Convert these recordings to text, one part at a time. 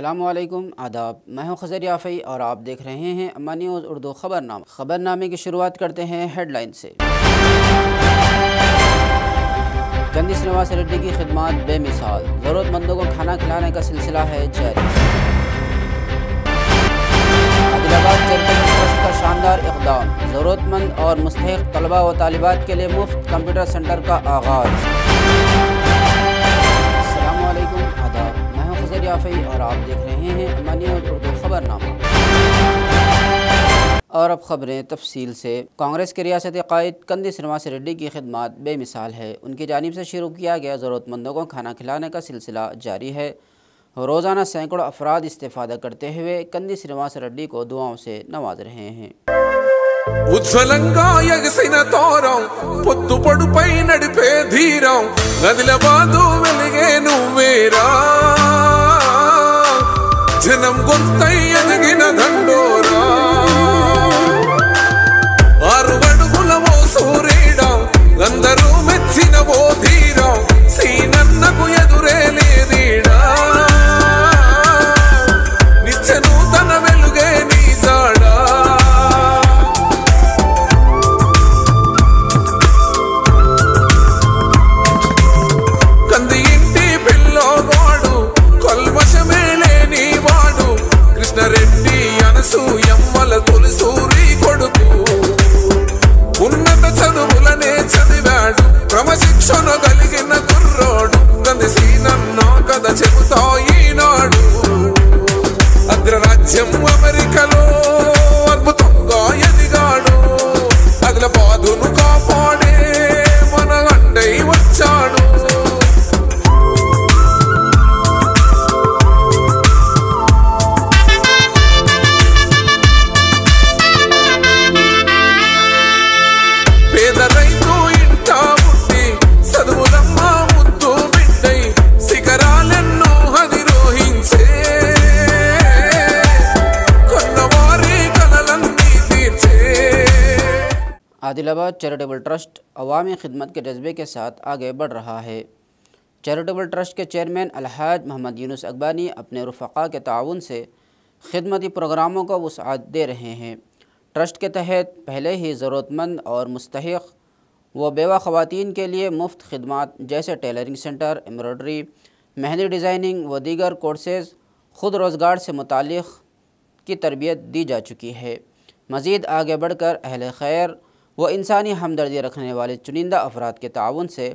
अस्सलामुअलैकुम आदाब। मैं हूं खज़र याफ़ी और आप देख रहे हैं अम्मा न्यूज़ उर्दू ख़बरनामा। ख़बरनामे की शुरुआत करते हैं हेडलाइन से। कंदी श्रीनिवास रेड्डी की खिदमत बेमिसाल, ज़रूरतमंदों को खाना खिलाने का सिलसिला है जारी। आदिलाबाद चैरिटेबल ट्रस्ट का शानदार इक़दाम, ज़रूरतमंद और मुस्तहिक़ तलबा व तालिबात के लिए मुफ्त कंप्यूटर सेंटर का आगाज़। अस्सलामुअलैकुम आदाब, मैं हूं खज़र याफ़ी और आप देख रहे हैं अम्मा न्यूज़ उर्दू ख़बरनामा। और अब ख़बरें तफसील से। कांग्रेस के रियासती क़ायद कंदी श्रीनिवास रेड्डी की खिदमत बेमिसाल है। उनकी जानिब से शुरू किया गया ज़रूरतमंदों को खाना खिलाने का सिलसिला जारी है। रोज़ाना सैकड़ों अफराद इस्तेफ़ादा करते हुए कंदी श्रीनिवास रेड्डी को दुआओं से नवाज रहे हैं। ఉజ్వలంగా ఎగసిన తోరం పొద్దు పొడుపై నడిపే ధీరం ఆదిలాబాదు వెలిగే నువ్వేరా జనం గొంతై ఎదిగిన దండోరా ఆరు అడుగుల ఓ సూర్యుడా అందరూ మెచ్చిన ఓ ధీరం సీనన్నకు ఎదురే లేదీడా నిత్య నూతన వెలుగే నీ జాడా రెడ్డి అనసూయమ్మల తొలిసూరి కొడుకు ఉన్నత చదువులనే చదివాడు క్రమశిక్షణ కలిగిన కుర్రోడు కంది సీనన్న కథ చెబుతా ఈనాడు అగ్రరాజ్యం అమెరికాలో అద్భుతంగా ఎదిగాడు ఆదిలాబాదును కాపాడే మన అండై వచ్చాడు आदिलाबाद चैरिटेबल ट्रस्ट अवामी खिदमत के जज्बे के साथ आगे बढ़ रहा है। चैरिटेबल ट्रस्ट के चेयरमैन अलहाज मोहम्मद यूनुस अकबानी अपने रुफ़क़ा के ताउन से खिदमती प्रोग्रामों को वुसअत दे रहे हैं। ट्रस्ट के तहत पहले ही ज़रूरतमंद और मुस्तहिक़ व बेवा ख़वातीन के लिए मुफ्त खिदमात जैसे tailoring centre, embroidery, mehndi designing व दीगर कोर्सेज़ ख़ुद रोज़गार से मुताल्लिक़ की तरबियत दी जा चुकी है। मज़ीद आगे बढ़कर अहले खैर व इंसानी हमदर्दी रखने वाले चुनिंदा अफराद के ताउन से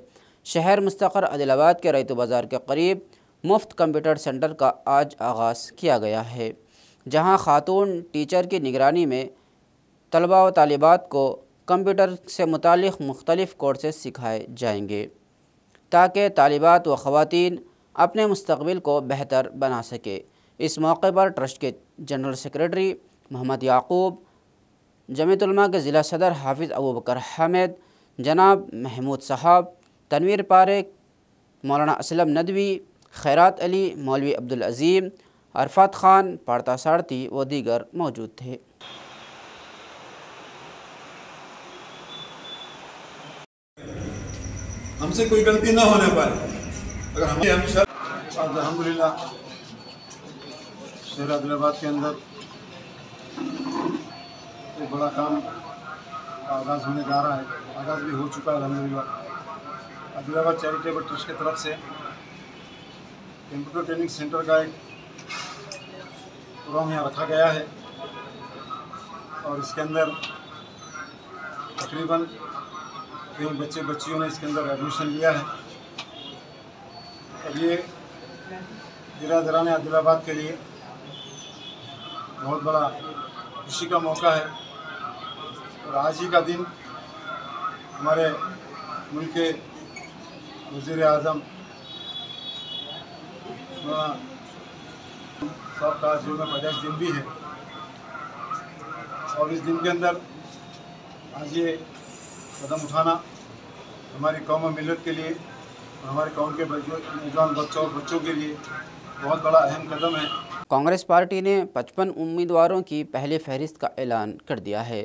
शहर मुस्तक़र आदिलाबाद के रैतु बाज़ार के करीब मुफ्त कंप्यूटर सेंटर का आज आगाज़ किया गया है, जहां ख़ातून टीचर की निगरानी में तलबा व तालिबात को कंप्यूटर से मुतालिक़ मुख्तलिफ़ कोर्सेज़ सिखाए जाएंगे ताकि तालिबात व ख़वातीन अपने मुस्तक़बिल को बेहतर बना सके। इस मौके पर ट्रस्ट के जनरल सेक्रेटरी मोहम्मद याकूब, जमीयत उलमा के ज़िला सदर हाफिज़ अबू बकर हामिद, जनाब महमूद साहब, तनवीर पारेक, मौलाना असलम नदवी, खैरात अली, मौलवी अब्दुल अज़ीम, अरफात ख़ान, पाड़ता साड़ती व दीगर मौजूद थे। हमसे कोई गलती ना होने पाए, अगर हमें हमेशा अल्हम्दुलिल्लाह शहर आदिलाबाद के अंदर एक बड़ा काम का आगाज़ होने जा रहा है। आगाज़ भी हो चुका है अल्हम्दुलिल्लाह। आदिलाबाद चैरिटेबल ट्रस्ट की तरफ से कंप्यूटर ट्रेनिंग सेंटर का एक प्रोग्राम यहाँ रखा गया है और इसके अंदर तकरीबन कई बच्चे बच्चियों ने इसके अंदर एडमिशन लिया है और ये बिरादरान आदिलाबाद के लिए बहुत बड़ा खुशी का मौका है। और आज ही का दिन हमारे मुल्क के वज़ीर आज़म साहब का जो में पैदाइश दिन भी है और इस दिन के अंदर आज ये कदम उठाना हमारी कौम और मिल्लत के लिए और हमारे कौम के नौजवान बच्चों के लिए बहुत बड़ा अहम कदम है। कांग्रेस पार्टी ने 55 उम्मीदवारों की पहली फहरिस्त का ऐलान कर दिया है।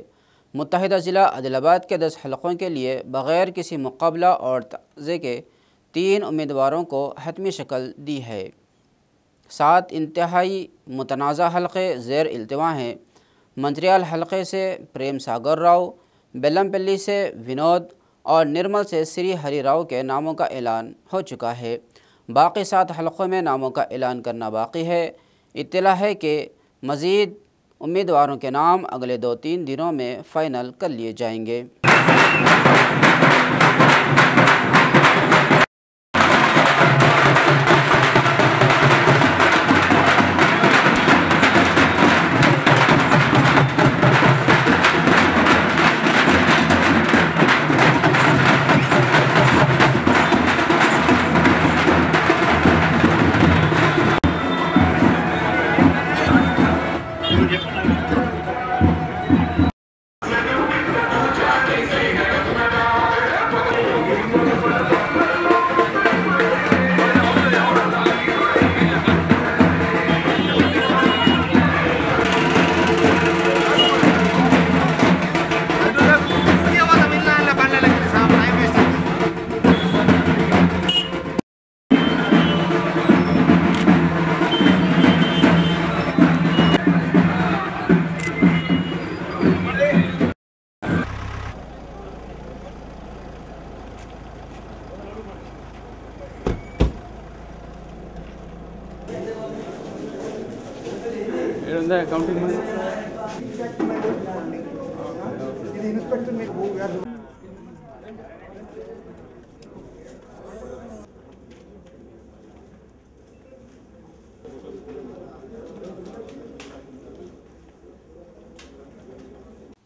मुत्तहिदा ज़िला आदिलाबाद के 10 हलक़ों के लिए बग़ैर किसी मुक़ाबला और तज़े के 3 उम्मीदवारों को हतमी शक्ल दी है। 7 इंतहाई मुतनाज़ा हलक़े ज़ेर इल्तिवा हैं। मंत्रियाल हलक़े से प्रेम सागर राव, बेलमपल्ली से विनोद और निर्मल से श्री हरि राव के नामों का ऐलान हो चुका है। बाकी 7 हलक़ों में नामों का ऐलान करना बाकी है। इत्तला है कि मज़ीद उम्मीदवारों के नाम अगले 2-3 दिनों में फ़ाइनल कर लिए जाएंगे।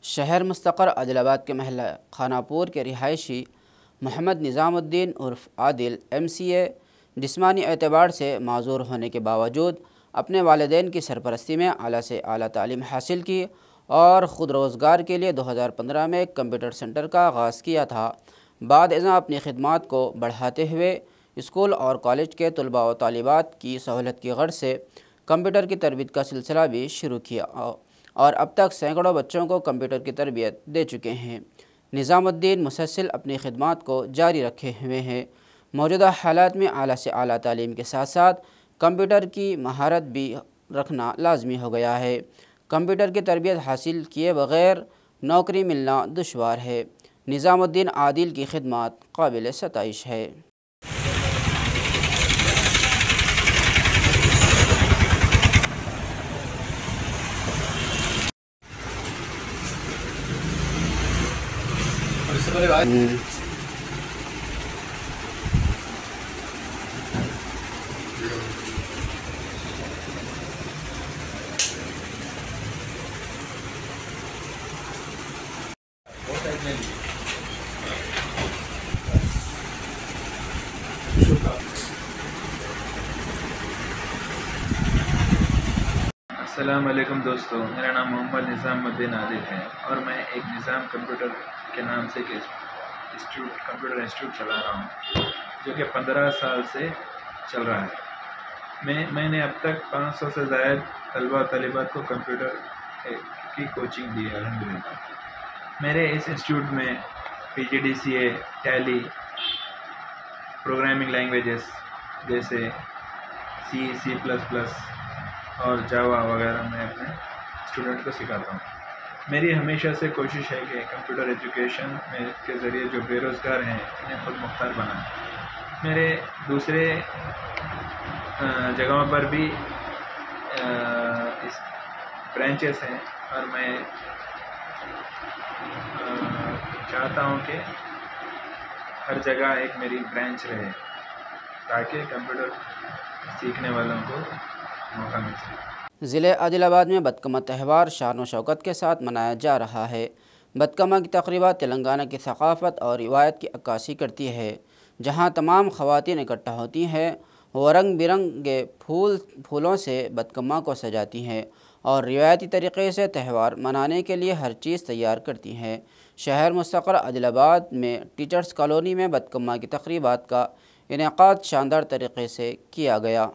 शहर मुस्तक़र आदिलाबाद के महल्ला खानापुर के रिहायशी मोहम्मद निज़ामुद्दीन उर्फ़ आदिल MCA जिस्मानी एतबार से माजूर होने के बावजूद अपने वालिदैन की सरपरस्ती में आला से आला तालीम हासिल की और ख़ुद रोज़गार के लिए 2015 में कंप्यूटर सेंटर का आगाज़ किया था। बाद अज़ां अपनी खिदमात को बढ़ाते हुए स्कूल और कॉलेज के तलबा व तालिबात की सहूलत की गर्ज से कंप्यूटर की तरबियत का सिलसिला भी शुरू किया और अब तक सैकड़ों बच्चों को कंप्यूटर की तरबियत दे चुके हैं। निज़ामुद्दीन मुसलसल अपनी खिदमात को जारी रखे हुए हैं। मौजूदा हालात में आला से आला तालीम के साथ साथ कंप्यूटर की महारत भी रखना लाजमी हो गया है। कंप्यूटर की तरबियत हासिल किए बग़ैर नौकरी मिलना दुश्वार है। निज़ामुद्दीन आदिल की खिदमत काबिल सताइश है। अस्सलाम वालेकुम दोस्तों, मेरा नाम मोहम्मद निज़ामुद्दीन आदिल है और मैं एक निज़ाम कंप्यूटर के नाम से कंप्यूटर इंस्टीट्यूट चला रहा हूँ जो कि 15 साल से चल रहा है। मैंने अब तक 500 से ज़ायद तलबा तलिबात को कंप्यूटर की कोचिंग दी है अल्हम्दुलिल्लाह। मेरे इस इंस्टीट्यूट में PGDCA, टैली, प्रोग्रामिंग लैंग्वेजेस जैसे C++ और जावा वगैरह मैं अपने स्टूडेंट को सिखाता हूँ। मेरी हमेशा से कोशिश है कि कंप्यूटर एजुकेशन में के ज़रिए जो बेरोज़गार हैं इन्हें खुद मुख्तार बनाएं। मेरे दूसरे जगहों पर भी इस ब्रांचेस हैं और मैं चाहता हूँ कि हर जगह एक मेरी ब्रांच रहे ताकि कंप्यूटर सीखने वालों को मौका मिल सके। ज़िले आदिलाबाद में बदकमा त्यौहार शान व शौकत के साथ मनाया जा रहा है। बदकमा की तक़रीबात तेलंगाना की सकाफ़त और रिवायत की अक्कासी करती है, जहाँ तमाम ख़वातीन इकट्ठा होती हैं व रंग बिरंगे फूलों से बदकमा को सजाती हैं और रिवायती तरीक़े से त्यौहार मनाने के लिए हर चीज़ तैयार करती हैं। शहर मुस्तक़र आदिलाबाद में टीचर्स कॉलोनी में बदकमा की तक़रीबात का इनेक़ाद शानदार तरीक़े से किया गया।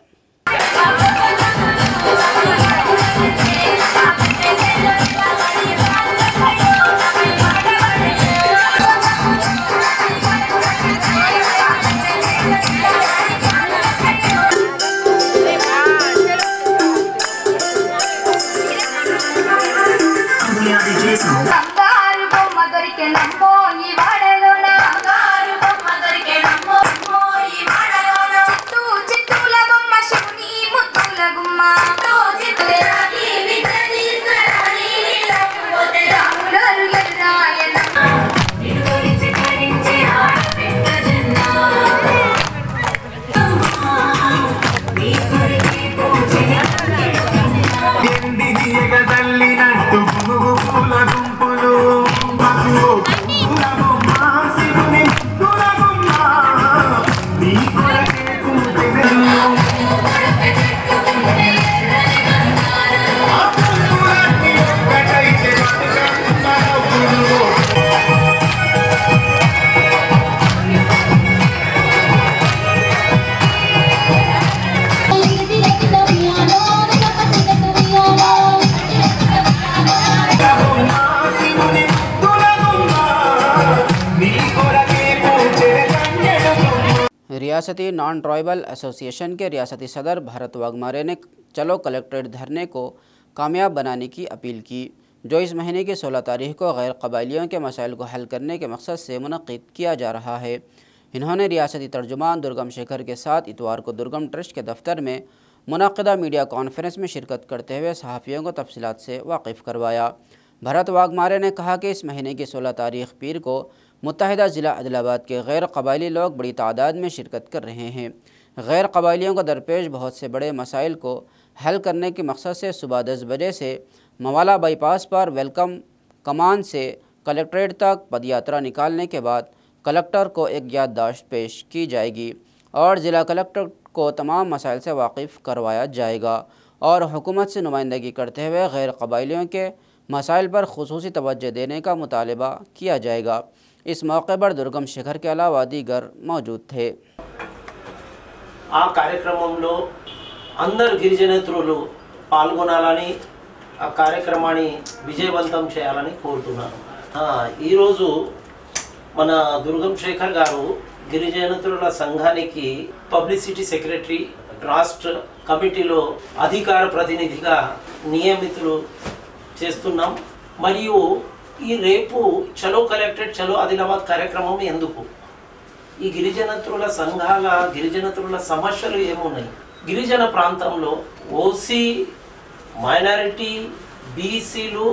रियासती नॉन ट्राइबल एसोसिएशन के रियासती सदर भारत वाघमारे ने चलो कलेक्ट्रेट धरने को कामयाब बनाने की अपील की, जो इस महीने की 16 तारीख को गैर कबाइलियों के मसाइल को हल करने के मकसद से मुनक़्क़िद किया जा रहा है। इन्होंने रियासती तर्जुमान दुर्गम शेखर के साथ इतवार को दुर्गम ट्रस्ट के दफ्तर में मुनक़्क़िदा मीडिया कॉन्फ्रेंस में शिरकत करते हुए सहाफ़ियों को तफसीलात से वाकिफ़ करवाया। भरत वाघमारे ने कहा कि इस महीने की 16 तारीख पीर को मुत्तहिदा ज़िला आदिलाबाद के गैर कबाइली लोग बड़ी तादाद में शिरकत कर रहे हैं। गैर कबाइलियों को दरपेश बहुत से बड़े मसाइल को हल करने के मकसद से सुबह 10 बजे से मवाला बाईपास पर वेलकम कमान से कलेक्ट्रेट तक पदयात्रा निकालने के बाद कलेक्टर को एक याददाश्त पेश की जाएगी और ज़िला कलेक्टर को तमाम मसाइल से वाकिफ़ करवाया जाएगा और हुकूमत से नुमाइंदगी करते हुए गैर कबाइलियों के मसाइल पर खुसूसी तवज्जो देने का मुतालबा किया जाएगा। इस मौके पर दुर्गम शेखर के अलावा दीगर मौजूद थे। ఆ కార్యక్రమంలో అందరు గిరిజనేతరులు పాల్గొనాలని ఆ కార్యక్రమాన్ని విజయవంతం చేయాలని కోరుతున్నాను। ఈరోజు మన దుర్గం శేఖర్ గారు గిరిజనేతరుల సంఘానికి పబ్లిసిటీ సెక్రటరీ రాష్ట్ర కమిటీలో అధికార ప్రతినిధిగా నియమితులు చేస్తున్నాం। మరియు ఈ రేపు చలో కలెక్టరేట్ చలో ఆదిలాబాద్ కార్యక్రమం ఎందుకు, ఈ గిరిజనేతరుల సంఘాల గిరిజనేతరుల సమస్యలు ఏమున్నాయి, గిరిజన ప్రాంతంలో ఓసీ మైనారిటీ బీసీలు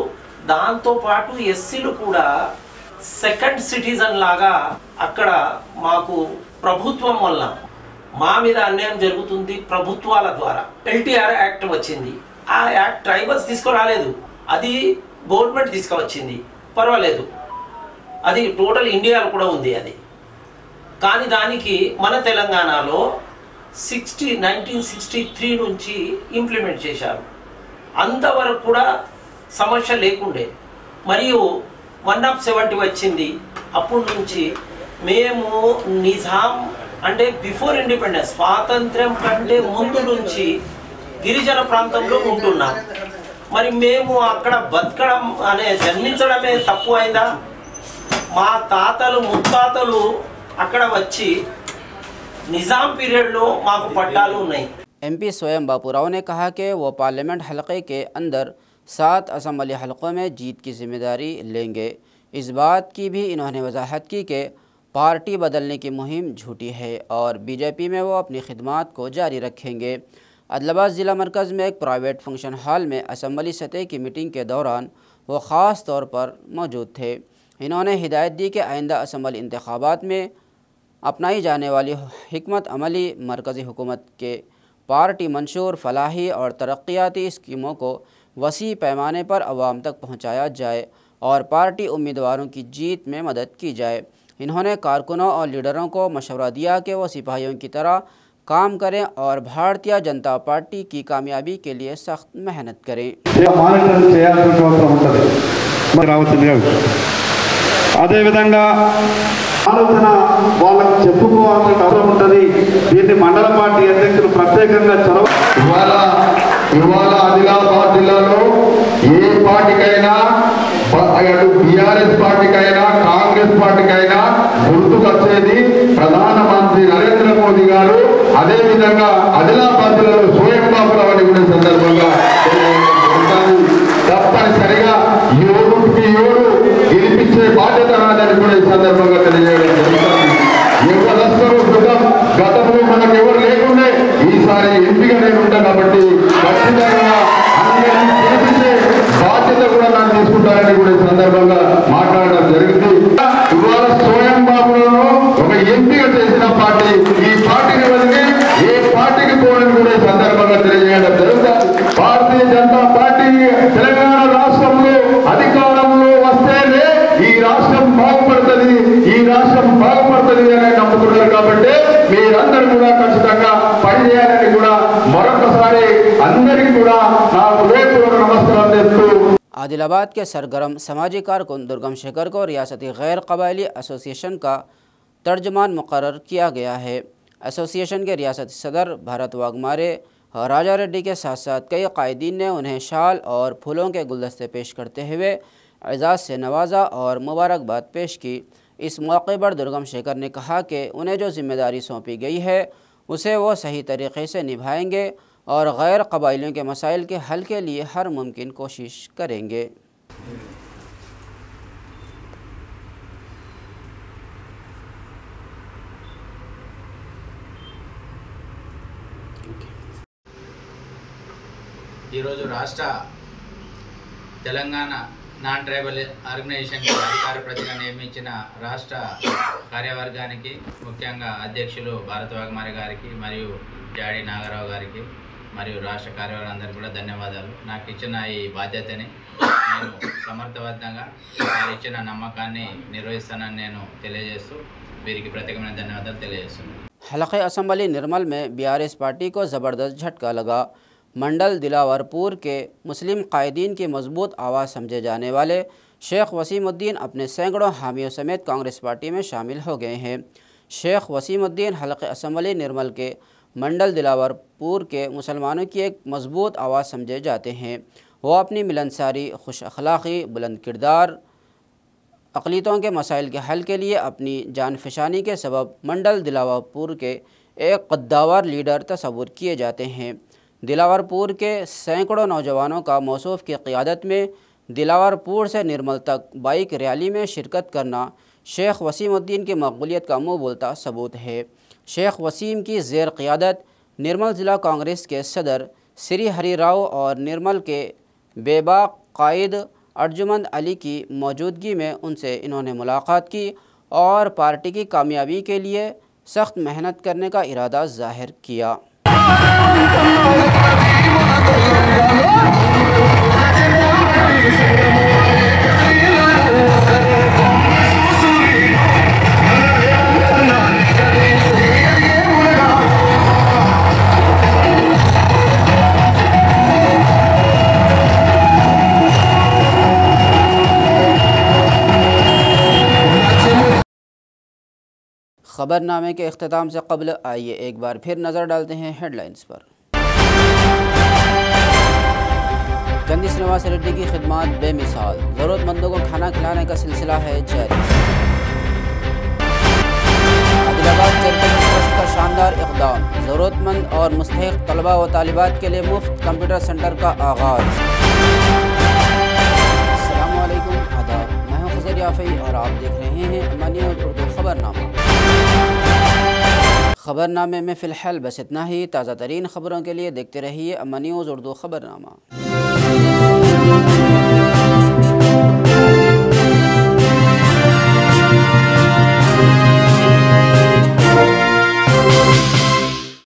దాంతో పాటు ఎస్సీలు కూడా సెకండ్ సిటిజన్ లాగా అక్కడ మాకు ప్రభుత్వం వల్ల మా మీద అన్యాయం జరుగుతుంది। ప్రభుత్వాల ద్వారా ఎల్టీఆర్ యాక్ట్ వచ్చింది, ఆ యాక్ట్ ట్రైబల్స్ తీసుకురాలేదు, అది గవర్నమెంట్ తీసుకువచ్చింది, పర్వాలేదు, అది టోటల్ ఇండియాలో కూడా ఉంది అది। కానీ దానికి మన తెలంగాణలో 1963 నుంచి ఇంప్లిమెంట్ చేశారు, అంతవరకు కూడా సమస్య లేకుండే। మరియు 170 వచ్చింది, అప్పటి నుంచి మేము నిజాం అంటే బిఫోర్ ఇండిపెండెన్స్ స్వాతంత్ర్యం కంటే ముందు నుంచి గిరిజన ప్రాంతంలో ఉంటున్నాం। మరి మేము అక్కడ బతకడం అనే జన్మించడమే తప్పు అయిందా? మా తాతలు ముత్తాతలు అక్కడ వచ్చి నిజాం పీరియడ్లో మాకు పట్టాలు ఉన్నాయి। MP स्वयं बापूराव ने कहा कि वो पार्लियामेंट हलक़े के अंदर 7 असम्बली हलक़ों में जीत की जिम्मेदारी लेंगे। इस बात की भी इन्होंने वजाहत की कि पार्टी बदलने की मुहिम झूठी है और BJP में वो अपनी खिदमात को जारी रखेंगे। आदिलाबाद ज़िला मरकज़ में एक प्राइवेट फंक्शन हॉल में असम्बली सतह की मीटिंग के दौरान वो ख़ास तौर पर मौजूद थे। इन्होंने हिदायत दी कि आइंदा असम्बली इंतखाबात में अपनाई जाने वाली हिकमत अमली मरकज़ी हुकूमत के पार्टी मंशूर फलाही और तरक्याती स्कीमों को वसी पैमाने पर अवाम तक पहुँचाया जाए और पार्टी उम्मीदवारों की जीत में मदद की जाए। इन्होंने कारकुनों और लीडरों को मशवरा दिया कि वो सिपाहियों की तरह काम करें और भारतीय जनता पार्टी की कामयाबी के लिए सख्त मेहनत करें। అదే విధంగా ఆలోచన వాళ్ళకు చెప్పుకోవాల్సిన అవసరం ఉంటుంది। దీన్ని మండల పార్టీ అధ్యక్షులు ప్రత్యేకంగా చొరవ ఇవాళ ఆదిలాబాద్ జిల్లాలో ఏ పార్టీకైనా అటు బీఆర్ఎస్ పార్టీకైనా కాంగ్రెస్ పార్టీకైనా గుర్తుకొచ్చేది ప్రధానమంత్రి నరేంద్ర మోదీ గారు। అదేవిధంగా ఆదిలాబాద్ జిల్లాలో స్వయం బాపురావు అని కూడా సందర్భంగా తప్పనిసరిగా సందర్భంగా తెలియజేయడం జరుగుతుంది. ఎవరు గతంలో మనకు ఎవరు లేకుండే ఈసారి ఎంపీగా నేను ఉంటాను కాబట్టి ఖచ్చితంగా అందరినీ గెలిపించే బాధ్యత కూడా నాకు తీసుకుంటారని కూడా ఈ సందర్భంగా మాట్లాడడం జరిగింది. ఇవాళ స్వయం బాబులను ఒక ఎంపీగా చేసిన పార్టీ ఈ పార్టీని వదిలి ఏ పార్టీకి పోవడం కూడా ఈ సందర్భంగా తెలియజేయడం జరుగుతుంది. భారతీయ జనతా పార్టీ తెలంగాణ రాష్ట్రంలో అధికారంలో వస్తేనే ఈ రాష్ట్రం బాగుపడుతుంది, ఈ రాష్ట్రం బాగుపడుతుంది అని నమ్ముతున్నారు. కాబట్టి మీరందరూ కూడా ఖచ్చితంగా పనిచేయాలని కూడా మరొకసారి అందరికీ కూడా నా హృదయపూర్వక నమస్కారం చేస్తూ आदिलाबाद के सरगर्म समाजी कारकुन दुर्गम शेखर को रियासती गैर कबायली एसोसिएशन का तर्जमान मुकर्रर किया गया है। एसोसिएशन के रियासती सदर भारत वाघमारे और राजा रेड्डी के साथ साथ कई कायदीन ने उन्हें शाल और फूलों के गुलदस्ते पेश करते हुए एजाज़ से नवाजा और मुबारकबाद पेश की। इस मौके पर दुर्गम शेखर ने कहा कि उन्हें जो जिम्मेदारी सौंपी गई है उसे वो सही तरीके से निभाएंगे और गैर कबाइलियों के मसाइल के हल के लिए हर मुमकिन कोशिश करेंगे। ఈరోజు రాష్ట్ర తెలంగాణ నాన్ ట్రైబల్ ఆర్గనైజేషన్ అధికార ప్రతిగా నియమించిన రాష్ట్ర కార్యవర్గానికి ముఖ్యంగా అధ్యక్షులు భారత వాఘమారి గారికి మరియు జాడి నాగరావు గారికి మరియు రాష్ట్ర కార్యవర్గాలందరికీ కూడా ధన్యవాదాలు. నాకు ఇచ్చిన ఈ బాధ్యతని నేను సమర్థవంతంగా వారు ఇచ్చిన నమ్మకాన్ని నిర్వహిస్తానని నేను తెలియజేస్తూ వీరికి ప్రత్యేకమైన ధన్యవాదాలు తెలియజేస్తున్నాను. हलक़े असम्बली निर्मल में बीआरएस पार्टी को ज़बरदस्त झटका लगा। मंडल दिलावरपुर के मुस्लिम कायदीन की मजबूत आवाज़ समझे जाने वाले शेख वसीमुद्दीन अपने सैकड़ों हामियों समेत कांग्रेस पार्टी में शामिल हो गए हैं। शेख वसीमुद्दीन हलक़े असम्बली निर्मल के मंडल दिलावरपुर के मुसलमानों की एक मजबूत आवाज़ समझे जाते हैं। वो अपनी मिलनसारी, खुश अखलाक़ी, बुलंद किरदार, अक़लियतों के मसाइल के हल के लिए अपनी जानफशानी के सबब मंडल दिलावरपुर के एक कद्दावर लीडर तस्वुर किए जाते हैं। दिलावरपुर के सैकड़ों नौजवानों का मौसूफ़ की क़ियादत में दिलावरपुर से निर्मल तक बाइक रैली में शिरकत करना शेख वसीमुद्दीन की मकबूलियत का मुँह बोलता सबूत है। शेख वसीम की ज़ेर क़ियादत निर्मल ज़िला कांग्रेस के सदर श्री हरि राव और निर्मल के बेबाक कायद अर्जुमंद अली की मौजूदगी में उनसे इन्होंने मुलाकात की और पार्टी की कामयाबी के लिए सख्त मेहनत करने का इरादा ज़ाहिर किया। खबरनामे के अख्ताम से कबल आइए एक बार फिर नज़र डालते हैं हेडलाइंस पर। चंदी श्रीनिवास रेड्डी की खिदमत बेमिसाल, ज़रूरतमंदों को खाना खिलाने का सिलसिला है जारी। आदिलाबाद चैरिटेबल ट्रस्ट का शानदार इक़दाम, ज़रूरतमंद और मुस्तहिक़ तलबा व तालिबात के लिए मुफ्त कंप्यूटर सेंटर का आगाज़। अस्सलामु अलैकुम, आदाब, मैं हूँ खज़र याफ़ी और आप देख रहे हैं अम्मा न्यूज़ उर्दू खबरनामा। खबरनामे में फ़िलहाल बस इतना ही। ताज़ा तरीन खबरों के लिए देखते रहिए अम्मा न्यूज़ उर्दू खबरनामा।